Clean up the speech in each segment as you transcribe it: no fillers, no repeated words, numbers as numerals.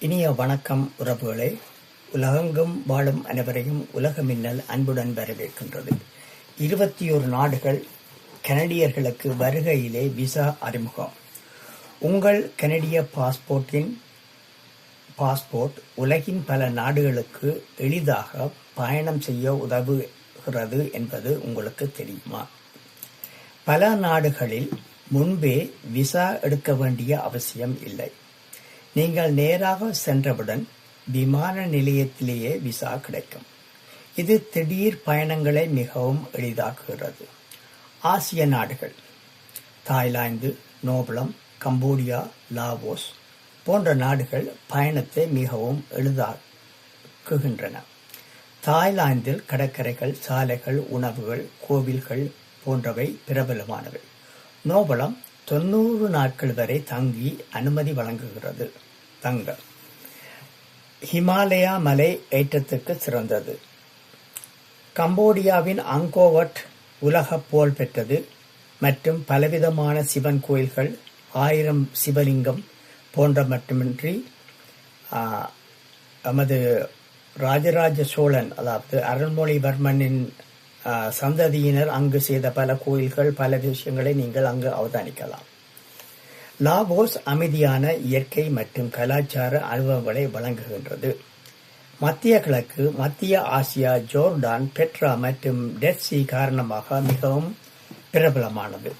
இனிய வணக்கம் உறவுகளே. உலகெங்கும் வாழும் அனைவரையும் உலக மின்னல் அன்புடன் வரவேற்கின்றது. 21 நாடுகள் கனடியர்களுக்கு வருகையிலே விசா அறிமுகம். உங்கள் கனடிய பாஸ்போர்ட் உலகின் பல நாடுகளுக்கு எளிதாக பயணம் செய்ய உதவுகிறது என்பது உங்களுக்கு தெரியுமா? பல நாடுகளில் முன்பே விசா எடுக்க வேண்டிய அவசியம் இல்லை. நீங்கள் நேராக சென்றவுடன் விமான நிலையத்திலேயே விசா கிடைக்கும். இது திடீர் பயணங்களை மிகவும் எளிதாக்குகிறது. ஆசிய நாடுகள் தாய்லாந்து, நேபாளம், கம்போடியா, லாவோஸ் போன்ற நாடுகள் பயணத்தை மிகவும் எளிதாக்குகின்றன. தாய்லாந்தில் கடற்கரைகள், சாலைகள், உணவுகள், கோவில்கள் போன்றவை பிரபலமானவை. நேபாளம் 90 நாட்கள் வரை தங்கி அனுமதி வழங்குகிறது. ஹிமாலயா மலை ஏற்றத்துக்கு சிறந்தது. கம்போடியாவின் அங்கோவட் உலக புகழ் பெற்றது மற்றும் பலவிதமான சிவன் கோயில்கள், 1000 சிவலிங்கம் போன்ற மட்டுமின்றி நமது ராஜராஜ சோழன் அதாவது அருள்மொழிவர்மனின் சந்ததியினர் அங்கு செய்த பல கோயில்கள், பல விஷயங்களை நீங்கள் அங்கு அவதானிக்கலாம். லாவோஸ் அமைதியான இயற்கை மற்றும் கலாச்சார அனுபவங்களை வழங்குகின்றது. மத்திய கிழக்கு, மத்திய ஆசியா, ஜோர்டான், பெட்ரா மற்றும் டெட் சி காரணமாக மிகவும் பிரபலமானது.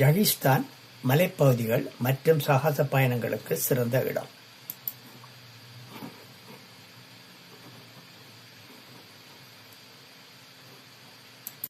ஜகிஸ்தான் மலைப்பகுதிகள் மற்றும் சாகச பயணங்களுக்கு சிறந்த இடம்.